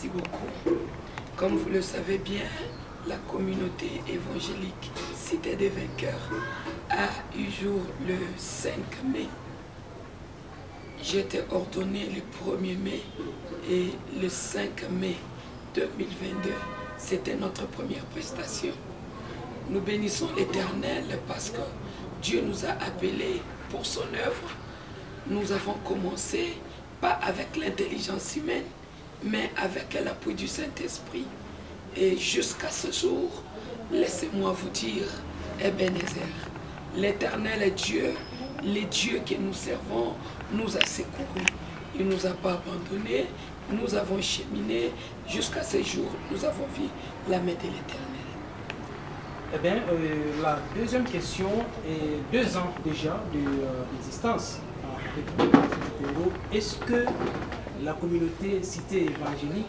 Merci beaucoup. Comme vous le savez bien, la communauté évangélique Cité des Vainqueurs a eu jour le 5 mai. J'ai été ordonné le 1er mai et le 5 mai 2022, c'était notre première prestation. Nous bénissons l'Éternel parce que Dieu nous a appelés pour son œuvre. Nous avons commencé, pas avec l'intelligence humaine, mais avec l'appui du Saint-Esprit. Et jusqu'à ce jour, laissez-moi vous dire, Ebenezer, l'Éternel est Dieu, les dieux que nous servons nous a secourus. Il ne nous a pas abandonnés, nous avons cheminé jusqu'à ce jour, nous avons vu la main de l'Éternel. Eh bien, la deuxième question est 2 ans déjà d'existence avec le Congo. Est-ce que la communauté Cité évangélique,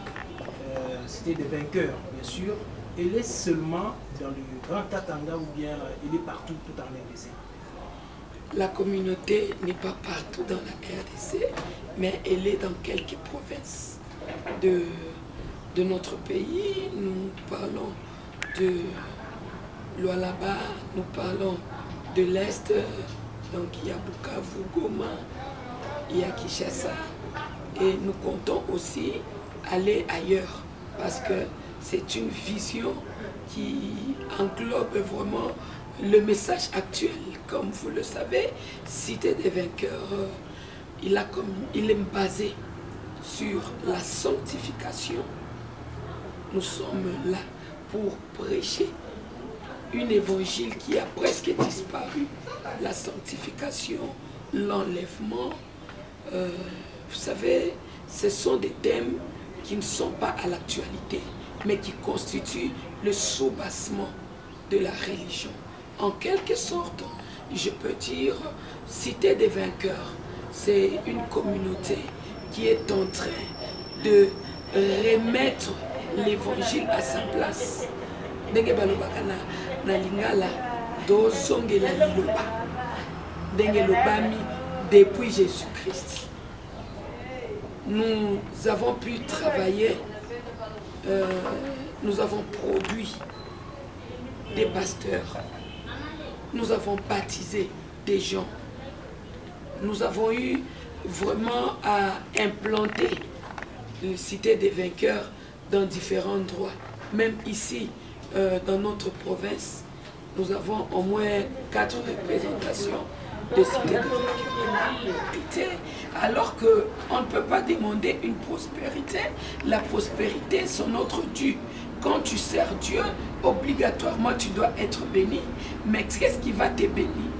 Cité des Vainqueurs, bien sûr, elle est seulement dans le Grand Katanga ou bien elle est partout tout en RDC? La communauté n'est pas partout dans la RDC, mais elle est dans quelques provinces de notre pays. Nous parlons de Lualaba, nous parlons de l'Est, donc il y a Bukavu, Goma, il y a Kinshasa, et nous comptons aussi aller ailleurs, parce que c'est une vision qui englobe vraiment le message actuel. Comme vous le savez, Cité des Vainqueurs, il est basé sur la sanctification. Nous sommes là pour prêcher une évangile qui a presque disparu. La sanctification, l'enlèvement, vous savez, ce sont des thèmes qui ne sont pas à l'actualité, mais qui constituent le soubassement de la religion. En quelque sorte, je peux dire, Cité des Vainqueurs, c'est une communauté qui est en train de remettre l'évangile à sa place. Ndenge balobaka na lingala dozongela liloba ndenge lobami depuis Jésus-Christ. Nous avons pu travailler, nous avons produit des pasteurs, nous avons baptisé des gens, nous avons eu vraiment à implanter une Cité des Vainqueurs dans différents endroits. Même ici, dans notre province, nous avons au moins 4 représentations de Cité des Vainqueurs. Alors qu'on ne peut pas demander une prospérité, la prospérité c'est notre dû. Quand tu sers Dieu, obligatoirement tu dois être béni. Mais qu'est-ce qui va te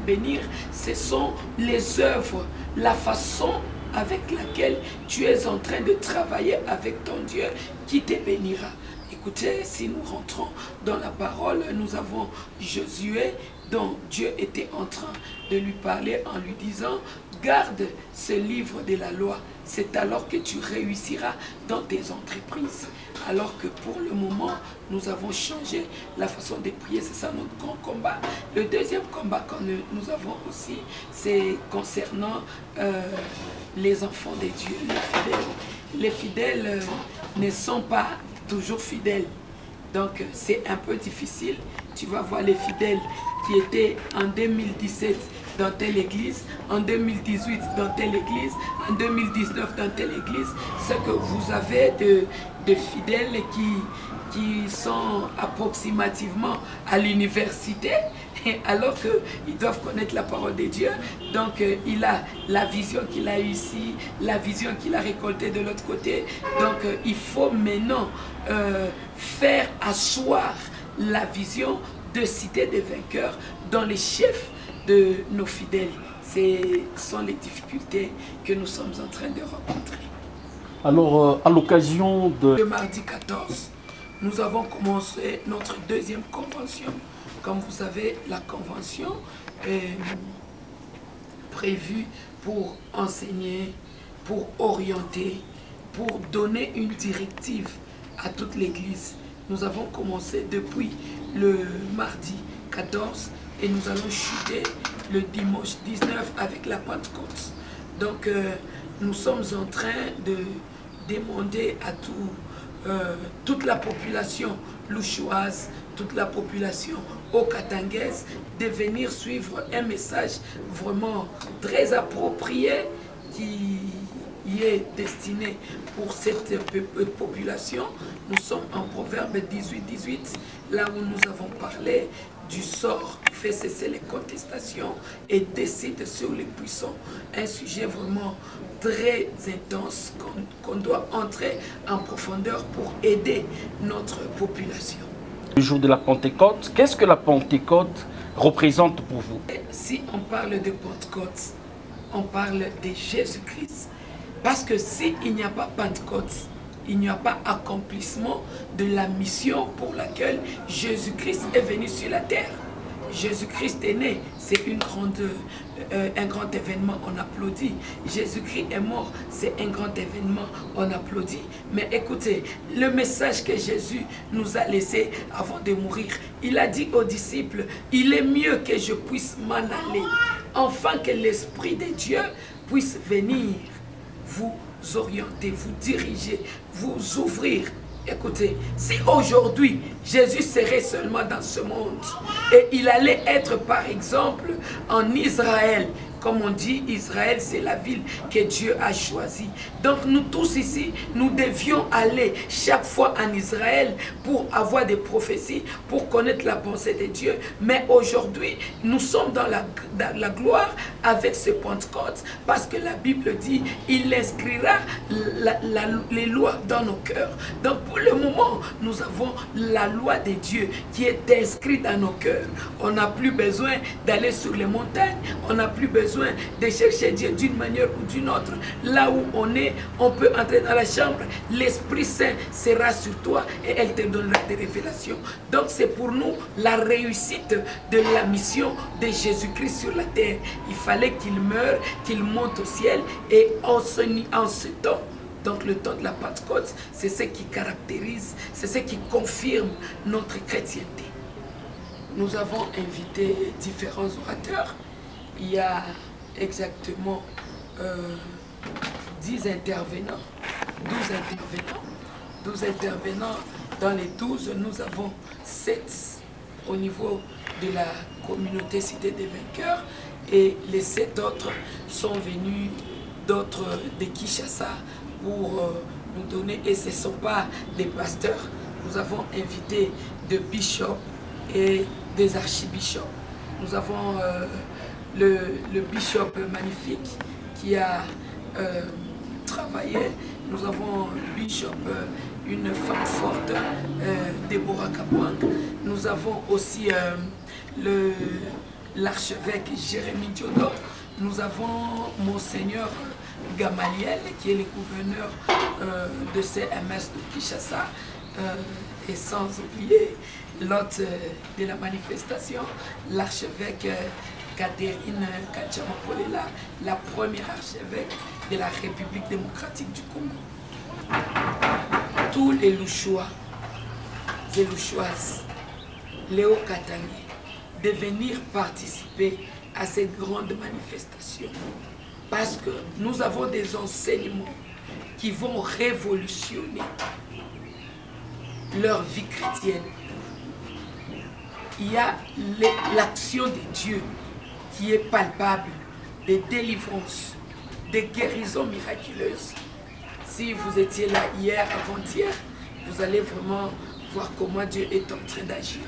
bénir? Ce sont les œuvres, la façon avec laquelle tu es en train de travailler avec ton Dieu qui te bénira. Écoutez, si nous rentrons dans la parole, nous avons Josué dont Dieu était en train de lui parler en lui disant « Garde ce livre de la loi, c'est alors que tu réussiras dans tes entreprises. » Alors que pour le moment, nous avons changé la façon de prier, c'est ça notre grand combat. Le deuxième combat que nous avons aussi, c'est concernant les enfants de Dieu, les fidèles. Les fidèles ne sont pas toujours fidèles. Donc c'est un peu difficile. Tu vas voir les fidèles qui étaient en 2017 dans telle église, en 2018 dans telle église, en 2019 dans telle église. Ce que vous avez de fidèles qui sont approximativement à l'université, alors qu'ils doivent connaître la parole de Dieu. Donc il a la vision qu'il a eue ici, la vision qu'il a récoltée de l'autre côté. Donc il faut maintenant faire asseoir la vision de Cité des Vainqueurs dans les chefs de nos fidèles. Ce sont les difficultés que nous sommes en train de rencontrer. Alors, à l'occasion de... Le mardi 14, nous avons commencé notre deuxième convention. Comme vous savez, la convention est prévue pour enseigner, pour orienter, pour donner une directive à toute l'Église. Nous avons commencé depuis le mardi 14 et nous allons chuter le dimanche 19 avec la Pentecôte. Donc nous sommes en train de demander à tous toute la population louchoise, toute la population okatangaise de venir suivre un message vraiment très approprié qui est destiné pour cette population. Nous sommes en Proverbe 18-18, là où nous avons parlé du sort fait cesser les contestations et décide sur les puissants. Un sujet vraiment très intense qu'on doit entrer en profondeur pour aider notre population. Le jour de la Pentecôte, qu'est-ce que la Pentecôte représente pour vous? Si on parle de Pentecôte, on parle de Jésus-Christ. Parce que s'il n'y a pas Pentecôte, il n'y a pas accomplissement de la mission pour laquelle Jésus-Christ est venu sur la terre. Jésus-Christ est né, c'est un grand événement, on applaudit. Jésus-Christ est mort, c'est un grand événement, on applaudit. Mais écoutez, le message que Jésus nous a laissé avant de mourir, il a dit aux disciples, il est mieux que je puisse m'en aller, afin que l'Esprit de Dieu puisse venir vous orienter, vous diriger, vous ouvrir. Écoutez, si aujourd'hui Jésus serait seulement dans ce monde et il allait être par exemple en Israël, comme on dit, Israël c'est la ville que Dieu a choisie. Donc nous tous ici, nous devions aller chaque fois en Israël pour avoir des prophéties, pour connaître la pensée de Dieu. Mais aujourd'hui, nous sommes dans la gloire avec ce Pentecôte parce que la Bible dit, il inscrira les lois dans nos cœurs. Donc pour le moment, nous avons la loi de Dieu qui est inscrite dans nos cœurs. On n'a plus besoin d'aller sur les montagnes, on n'a plus besoin de chercher Dieu d'une manière ou d'une autre. Là où on est, on peut entrer dans la chambre, l'Esprit Saint sera sur toi et elle te donnera des révélations. Donc c'est pour nous la réussite de la mission de Jésus-Christ sur la terre. Il fallait qu'il meure, qu'il monte au ciel et en ce temps, donc le temps de la Pentecôte, c'est ce qui caractérise, c'est ce qui confirme notre chrétienté. Nous avons invité différents orateurs. Il y a exactement 10 intervenants, 12 intervenants. Dans les 12, nous avons 7 au niveau de la communauté Cité des Vainqueurs et les 7 autres sont venus d'autres de Kinshasa pour nous donner, et ce ne sont pas des pasteurs. Nous avons invité des bishops et des archibishops. Nous avons le bishop magnifique qui a travaillé. Nous avons le bishop, une femme forte, Déborah Kabouang. Nous avons aussi l'archevêque Jérémie Diodo. Nous avons Monseigneur Gamaliel qui est le gouverneur de CMS de Kinshasa, et sans oublier l'hôte de la manifestation, l'archevêque Catherine Kachamakolela, la première archevêque de la République démocratique du Congo. Tous les Louchois et Louchoises, Léo Katangé, de venir participer à cette grande manifestation. Parce que nous avons des enseignements qui vont révolutionner leur vie chrétienne. Il y a l'action de Dieu qui est palpable, des délivrances, des guérisons miraculeuses. Si vous étiez là hier, avant-hier, vous allez vraiment voir comment Dieu est en train d'agir.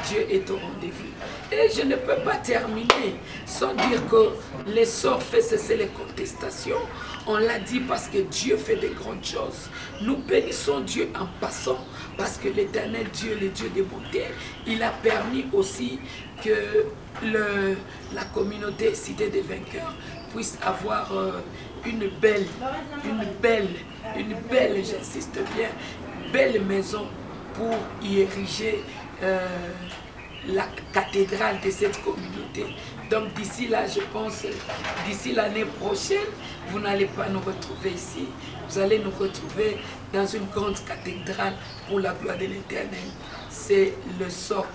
Dieu est au rendez-vous. Et je ne peux pas terminer sans dire que l'essor fait cesser les contestations. On l'a dit parce que Dieu fait de grandes choses. Nous bénissons Dieu en passant parce que l'Éternel Dieu, le Dieu de bonté, il a permis aussi que la communauté Cité des Vainqueurs puisse avoir une belle, j'insiste bien, belle maison pour y ériger la cathédrale de cette communauté. Donc d'ici là, je pense, d'ici l'année prochaine, vous n'allez pas nous retrouver ici. Vous allez nous retrouver dans une grande cathédrale pour la gloire de l'Éternel. C'est le sort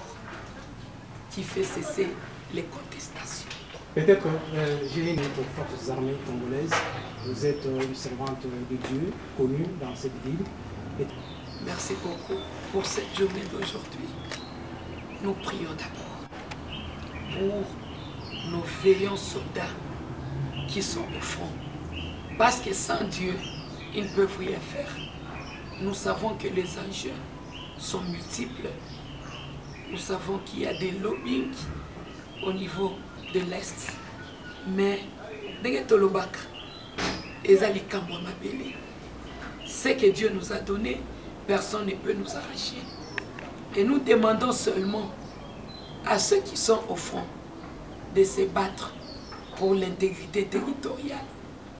qui fait cesser les contestations. Peut-être, Géline, aux forces armées congolaises, vous êtes une servante de Dieu, connue dans cette ville. merci beaucoup pour cette journée d'aujourd'hui. Nous prions d'abord pour nos veillants soldats qui sont au front. Parce que sans Dieu, ils ne peuvent rien faire. Nous savons que les enjeux sont multiples. Nous savons qu'il y a des lobbying au niveau de l'Est. Mais, ce que Dieu nous a donné, personne ne peut nous arracher. Et nous demandons seulement à ceux qui sont au front de se battre pour l'intégrité territoriale.